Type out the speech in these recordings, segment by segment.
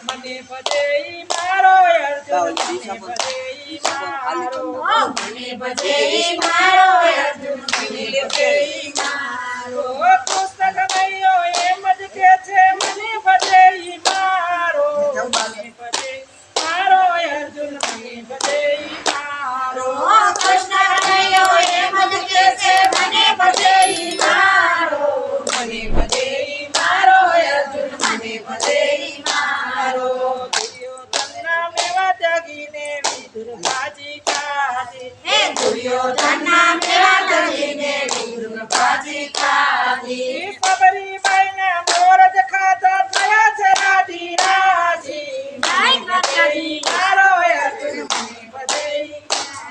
મને ભજે ઈ મારો અર્જુન મને ભજે ઈ મારો મને ભજે ઈ મારો અર્જુન મને ભજે ઈ મારો પુસ્તક નૈયો એમ જ કે છે મને ભજે ઈ મારો મને ભજે મારો અર્જુન મને ભજે ઈ મારો કૃષ્ણ કનૈયો એમ જ કે છે મને ભજે ઈ મારો મને ભજે ઈ મારો અર્જુન મને ભજે ઈ મારો દુર્યોધનના મેવા ત્યાગીને વિદુર ભાજી ખાધી હે દુર્યોધનના મેવા ત્યાગીને વિદુર ભાજી ખાધી સબરીબાઈના મોર જ ખાધા થયા છે રાધી રાજી નાઈ માતાજી મારો અર્જુન મને ભજે ઈ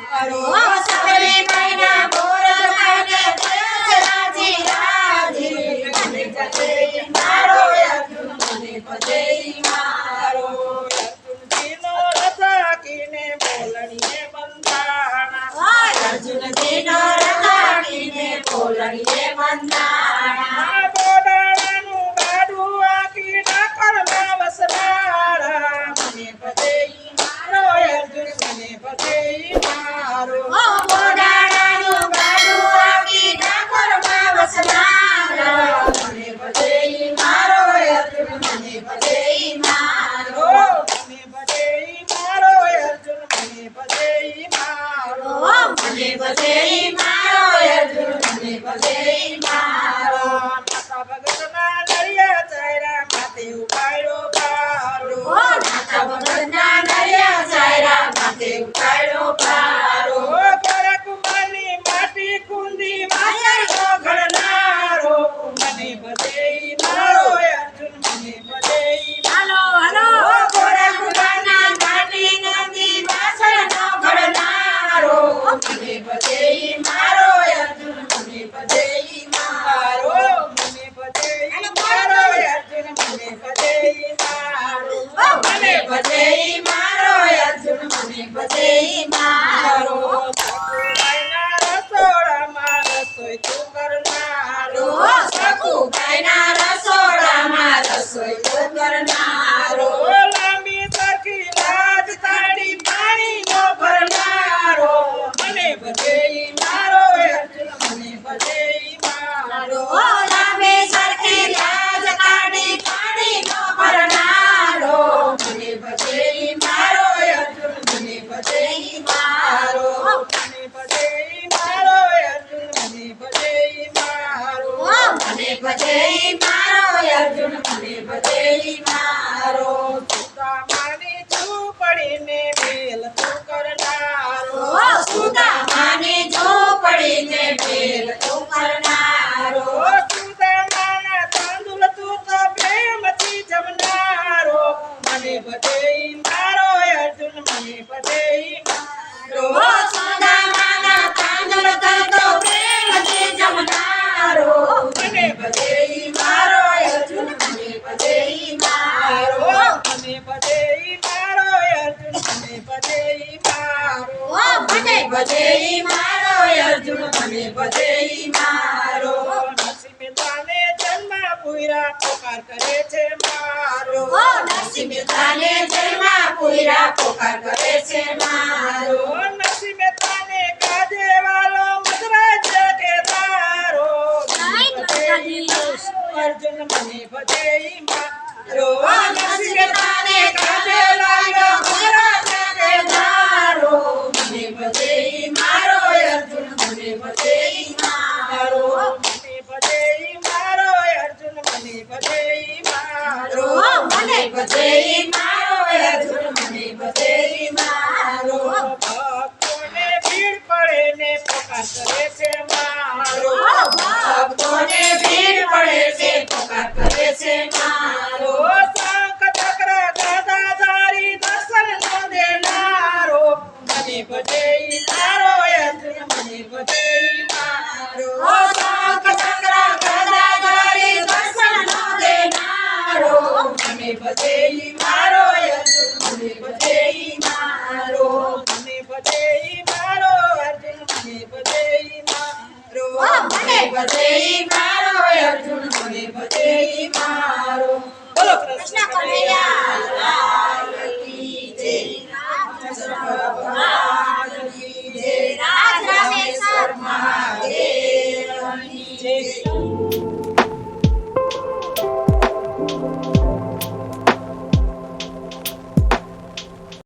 મારો સબરીબાઈના મોર ખાધે થયા છે રાજી રાજી મને ભજે ઈ મારો અર્જુન મને ભજે ઈ મારો અર્જુનજીનો રથ હાંકીને બોલણીએ બંધાણા અર્જુનજીનો રથ હાંકીને બોલણીએ બંધાણા બોડાણાનું ગાડું હાંકી ડાકરમાં વસવાડા મને ભજે ઈ મારો અર્જુન મને ભજે ઈ મારો બોડાણાનું ગાડું હાંકી ડાકોરમાં વસનારા મને ભજે ઈ મારો અર્જુન મને ભજે ઈ મારો મને ભજે ઈ મારો અર્જુન મને ભજે ઈ મારો મને ભજે ઈ મારો અર્જુન મને ભજે ઈ મારો માતા ભગતના નરિયા ચાયરા માથે ઉપાડ્યો ભારો નાથા ભગતના નરિયા ચાયરા માથે ઉપાડ્યો ભારો ગોરખમાની માટી કુંદી માયરનો ઘડનારો મને ભજે ઈ મારો અર્જુન મને ભજે ઈ હાલો હાલો ગોરખમાના માટી નંદી વાસણનો ઘડનારો મને ભજે ઈ મારો અર્જુન મને ભજે ઈ મારો મને ભજે ઈ મારો અર્જુન મને ભજે ઈ મારો મને ભજે ઈ મારો અર્જુન મને ભજે ઈ મારો સકુબાઈના રસોડામાં રસોઈ તું કરનારો સકુબાઈના રસોડામાં રસોઈ તું કરનારો લાંબી સરખી લાજ તાળી પાણીનો ભરનારો મને ભજે ઈ મારો અર્જુન મને ભજે ઈ મારો લાંબે સરખી લાજ કાઢી પાણીનો ભરનારો મને ભજે ઈ મારો અર્જુન મને ભજે ઈ મારો મને ભજે ઈ મારો અર્જુન મને ભજે ઈ મારો મને ભજે ઈ મારો અર્જુન મને ભજે ઈ મારો સુદામાની ઝૂંપડીને બેલ તું કરનારો સુદામાની ઝૂંપડીને બેલ તું કરનારો સુદામાના તાંદુલ તું તો પ્રેમથી જમનારો મને ભજે ઈ મારો અર્જુન મને ભજે ઈ મારો સુદામાના તાંદુલ તો પ્રેમથી જમનારો મને ભજે ઈ મારો અર્જુન મને ભજે ઈ મારો મને ભજે ઈ મારો અર્જુન મને ભજે ઈ મારો મને ભજે ઈ મારો અર્જુન મને ભજે ઈ મારો નરસિંહ મહેતાને જન્મ પૂરા પોકાર કરે છે મારો નરસિંહ મહેતાને જન્મા પૂરા પોકાર કરે છે મારો નરસિંહ મહેતાને કાજે વાલો મધરાજ કે તારો અર્જુન મને ભજે ઈ મારો નરસિંહ મહેતાને કાજે લાગ્યો મહારાજ કે ધારો મને ભજે ઈ મારો અર્જુન મને ભજે ઈ મારો મને ભજે ઈ મારો અર્જુન મને ભજે ઈ મારો મને ભજે ઈ મારો અર્જુન મને ભજે ઈ મારો ભક્તોને ભીડ પડે ને પોકાર કરે છે મારો ભક્તોને ભીડ પડે છે પોકાર કરે છે મારો શંખ ચક્ર ગદાધારી દર્શન નો દેનારો મને ભજે ઈ મારો અર્જુન મને ભજે ઈ મારો શંખ ચક્ર ગદાધારી દર્શન નો દેનારો મને ભજે ઈ મારો અર્જુન મને ભજે ઈ મારો મને ભજે ઈ મારો અર્જુન મને ભજે ઈ મારો મને ભજે ઈ મારો અર્જુન મને ભજે ઈ મારો બોલો કૃષ્ણ કનૈયા